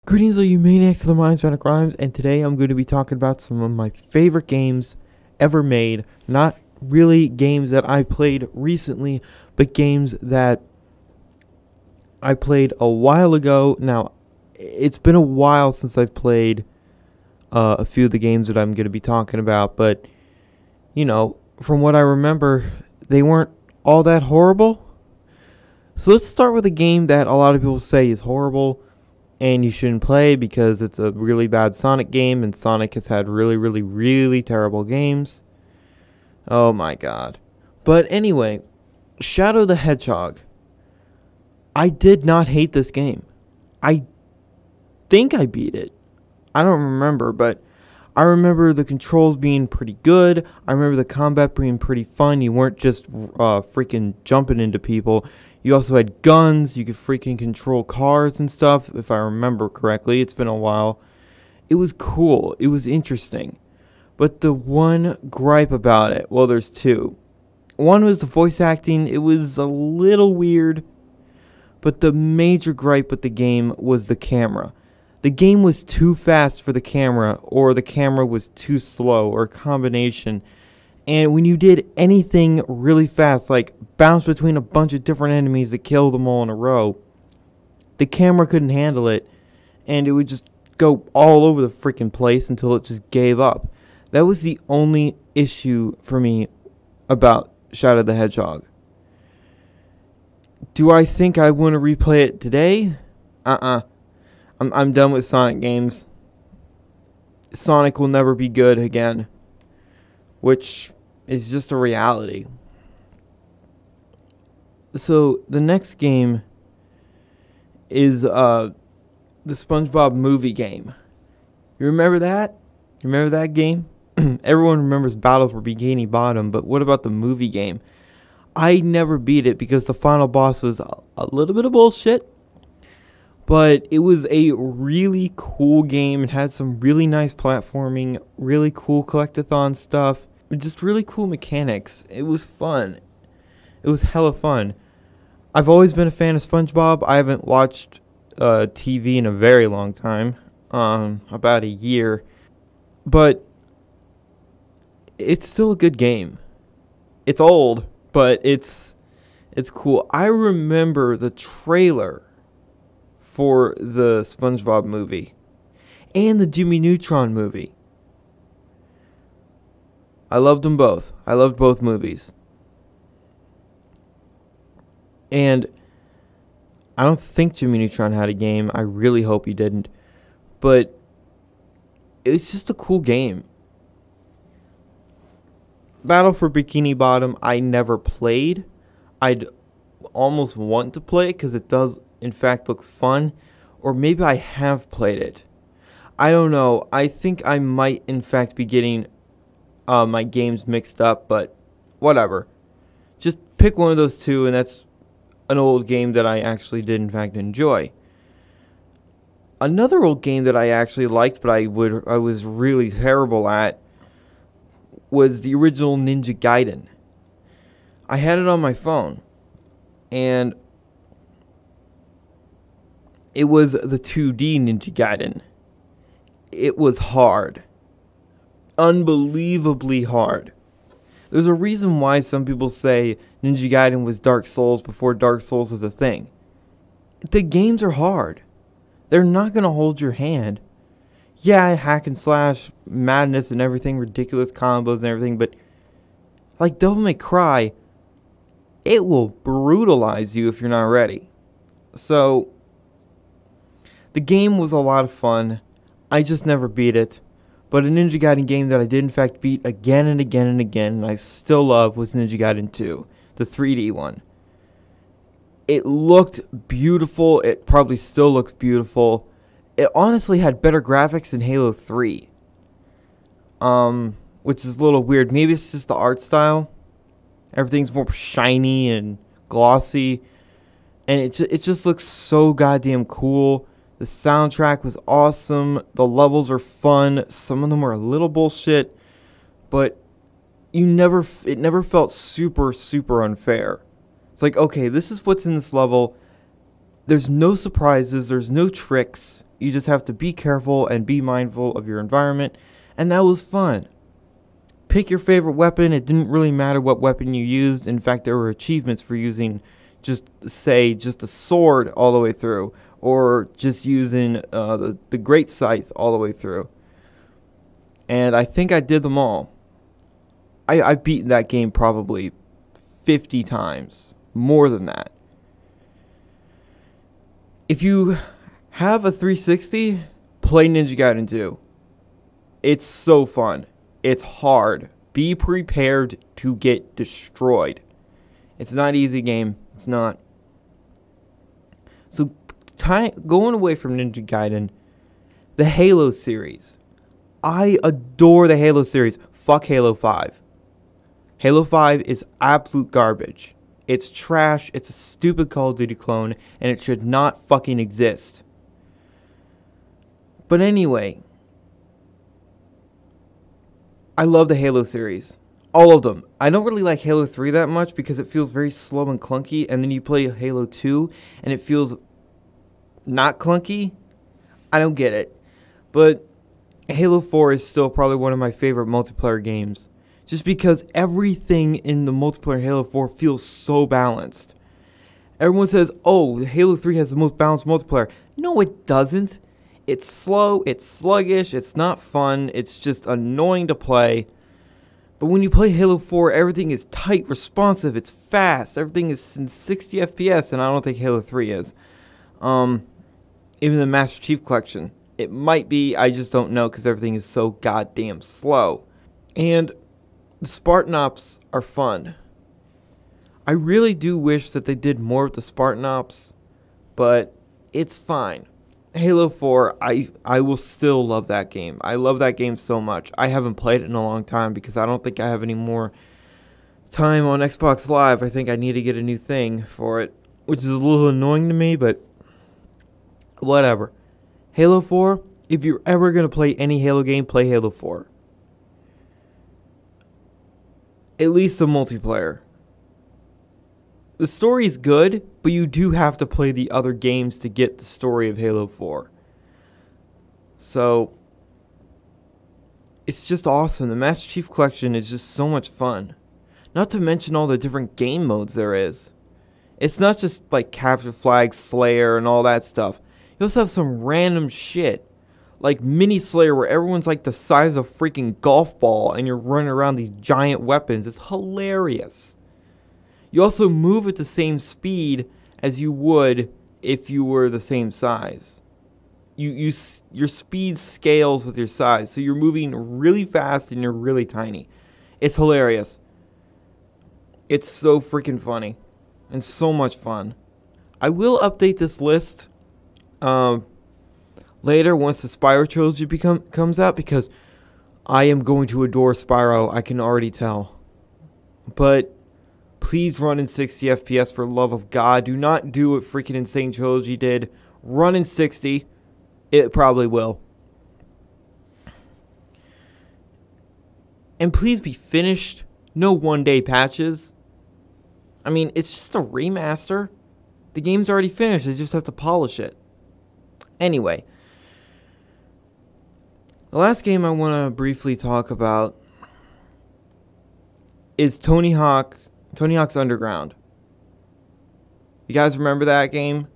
Greetings, all you maniacs of the minds, Manic Rhymes, and today I'm going to be talking about some of my favorite games ever made. Not really games that I played recently, but games that I played a while ago. Now, it's been a while since I've played a few of the games that I'm going to be talking about, but, you know, from what I remember, they weren't all that horrible. So let's start with a game that a lot of people say is horrible and you shouldn't play because it's a really bad Sonic game, and Sonic has had really terrible games. Oh my god. But anyway, Shadow the Hedgehog. I did not hate this game. I think I beat it. I don't remember, but I remember the controls being pretty good. I remember the combat being pretty fun. You weren't just freaking jumping into people. You also had guns. You could freaking control cars and stuff, if I remember correctly. It's been a while. It was cool. It was interesting. But the one gripe about it, well, there's two. One was the voice acting. It was a little weird. But the major gripe with the game was the camera. The game was too fast for the camera, or the camera was too slow, or a combination. And when you did anything really fast, like bounce between a bunch of different enemies that kill them all in a row, the camera couldn't handle it, and it would just go all over the freaking place until it just gave up. That was the only issue for me about Shadow the Hedgehog. Do I think I want to replay it today? I'm done with Sonic games. Sonic will never be good again, which is just a reality. So the next game is the Spongebob movie game. You remember that? You remember that game? Everyone remembers Battle for Bikini Bottom, but what about the movie game? I never beat it because the final boss was a little bit of bullshit. But it was a really cool game. It had some really nice platforming, really cool collectathon stuff, just really cool mechanics. It was fun. It was hella fun. I've always been a fan of SpongeBob. I haven't watched TV in a very long time, about a year. But it's still a good game. It's old, but it's cool. I remember the trailer for the SpongeBob movie and the Jimmy Neutron movie. I loved them both. I loved both movies. And I don't think Jimmy Neutron had a game. I really hope he didn't. But it's just a cool game. Battle for Bikini Bottom, I never played. I'd almost want to play it because it does in fact look fun, or maybe I have played it. I don't know. I think I might in fact be getting my games mixed up, but whatever. Just pick one of those two, and that's an old game that I actually did in fact enjoy. Another old game that I actually liked, but I was really terrible at, was the original Ninja Gaiden. I had it on my phone, and it was the 2D Ninja Gaiden. It was hard. Unbelievably hard. There's a reason why some people say Ninja Gaiden was Dark Souls before Dark Souls was a thing. The games are hard. They're not going to hold your hand. Yeah, hack and slash, madness and everything, ridiculous combos and everything, but like Devil May Cry, it will brutalize you if you're not ready. So the game was a lot of fun. I just never beat it. But a Ninja Gaiden game that I did in fact beat again and again and again, and I still love, was Ninja Gaiden 2, the 3D one. It looked beautiful. It probably still looks beautiful. It honestly had better graphics than Halo 3. Which is a little weird. Maybe it's just the art style. Everything's more shiny and glossy. And it just looks so goddamn cool. The soundtrack was awesome. The levels are fun. Some of them are a little bullshit, but it never felt super unfair. It's like, okay, this is what's in this level. There's no surprises. There's no tricks. You just have to be careful and be mindful of your environment, and that was fun. Pick your favorite weapon. It didn't really matter what weapon you used. In fact, there were achievements for using just a sword all the way through, or just using the great scythe all the way through. And I think I did them all. I've beaten that game probably 50 times, more than that. If you have a 360, play Ninja Gaiden 2. It's so fun. It's hard. Be prepared to get destroyed. It's not an easy game. It's not. So, going away from Ninja Gaiden, the Halo series. I adore the Halo series. Fuck Halo 5. Halo 5 is absolute garbage. It's trash. It's a stupid Call of Duty clone, and it should not fucking exist. But anyway, I love the Halo series. All of them. I don't really like Halo 3 that much because it feels very slow and clunky, and then you play Halo 2 and it feels not clunky. I don't get it. But Halo 4 is still probably one of my favorite multiplayer games. Just because everything in the multiplayer Halo 4 feels so balanced. Everyone says, oh, Halo 3 has the most balanced multiplayer. No, it doesn't. It's slow, it's sluggish, it's not fun, it's just annoying to play. But when you play Halo 4, everything is tight, responsive, it's fast, everything is in 60 FPS, and I don't think Halo 3 is. Even the Master Chief Collection. It might be, I just don't know, because everything is so goddamn slow. And the Spartan Ops are fun. I really do wish that they did more with the Spartan Ops, but it's fine. Halo 4, I will still love that game. I love that game so much. I haven't played it in a long time because I don't think I have any more time on Xbox Live. I think I need to get a new thing for it, which is a little annoying to me, but whatever. Halo 4, if you're ever going to play any Halo game, play Halo 4. At least the multiplayer. The story is good, but you do have to play the other games to get the story of Halo 4. So, it's just awesome. The Master Chief Collection is just so much fun. Not to mention all the different game modes there is. It's not just like Capture Flag, Slayer, and all that stuff. You also have some random shit. Like Mini Slayer, where everyone's like the size of a freaking golf ball and you're running around these giant weapons. It's hilarious. You also move at the same speed as you would if you were the same size. Your speed scales with your size, so you're moving really fast and you're really tiny. It's hilarious. It's so freaking funny and so much fun. I will update this list later once the Spyro trilogy comes out, because I am going to adore Spyro, I can already tell. But please run in 60 FPS for the love of God. Do not do what freaking Insane Trilogy did. Run in 60. It probably will. And please be finished. No one-day patches. I mean, it's just a remaster. The game's already finished. They just have to polish it. Anyway. The last game I want to briefly talk about is Tony Hawk's Underground. You guys remember that game?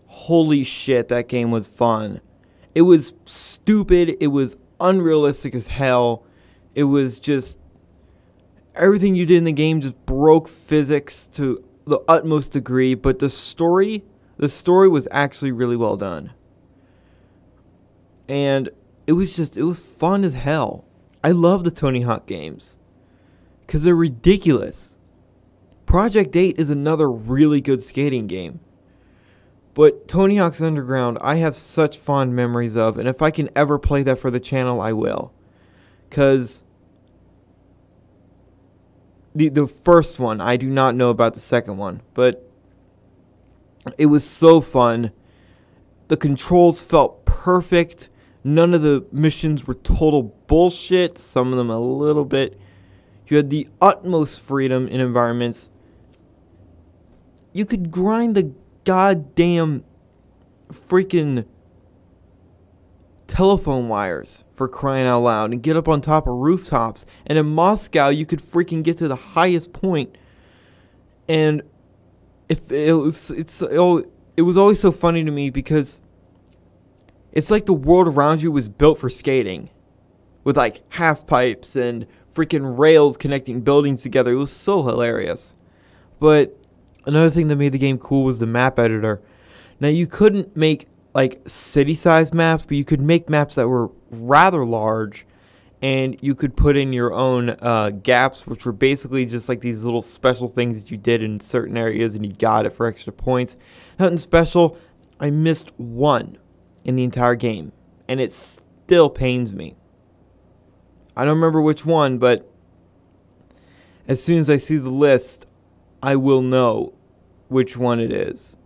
Holy shit, that game was fun. It was stupid. It was unrealistic as hell. It was just... everything you did in the game just broke physics to the utmost degree. But the story was actually really well done. And it was fun as hell. I love the Tony Hawk games, because they're ridiculous. Project 8 is another really good skating game. But Tony Hawk's Underground, I have such fond memories of, and if I can ever play that for the channel, I will. Because the first one, I do not know about the second one, but it was so fun. The controls felt perfect. None of the missions were total bullshit. Some of them a little bit. You had the utmost freedom in environments. You could grind the goddamn freaking telephone wires, for crying out loud, and get up on top of rooftops. And in Moscow, you could freaking get to the highest point. And it was always so funny to me because it's like the world around you was built for skating, with like half pipes and freaking rails connecting buildings together. It was so hilarious. But another thing that made the game cool was the map editor. Now, you couldn't make like city-sized maps, but you could make maps that were rather large, and you could put in your own gaps, which were basically just like these little special things that you did in certain areas, and you got it for extra points. Nothing special. I missed one in the entire game, and it still pains me. I don't remember which one, but as soon as I see the list, I will know which one it is.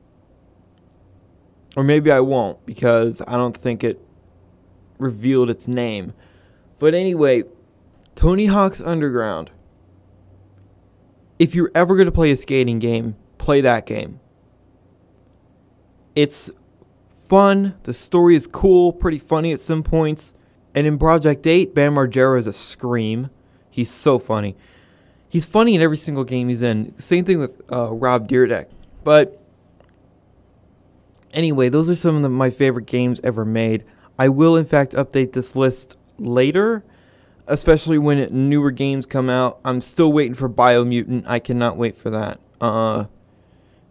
Or maybe I won't, because I don't think it revealed its name. But anyway, Tony Hawk's Underground. If you're ever going to play a skating game, play that game. It's fun. The story is cool, pretty funny at some points. And in Project 8, Bam Margera is a scream. He's so funny. He's funny in every single game he's in. Same thing with Rob Dyrdek. But anyway, those are some of my favorite games ever made. I will, in fact, update this list later, especially when newer games come out. I'm still waiting for Biomutant. I cannot wait for that.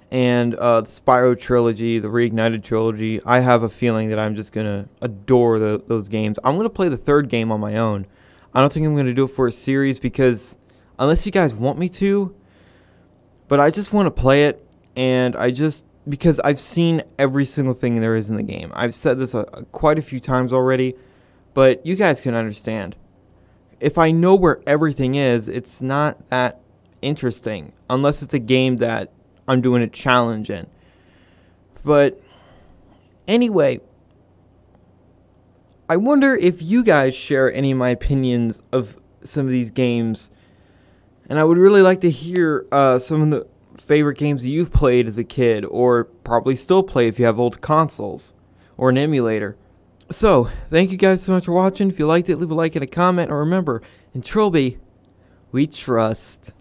And the Spyro trilogy, the Reignited trilogy. I have a feeling that I'm just going to adore those games. I'm going to play the third game on my own. I don't think I'm going to do it for a series because, unless you guys want me to, but I just want to play it, and because I've seen every single thing there is in the game. I've said this quite a few times already, but you guys can understand. If I know where everything is, it's not that interesting, unless it's a game that I'm doing a challenge in. But anyway, I wonder if you guys share any of my opinions of some of these games. And I would really like to hear some of the favorite games that you've played as a kid, or probably still play if you have old consoles or an emulator. So, thank you guys so much for watching. If you liked it, leave a like and a comment. And remember, in Trilby, we trust.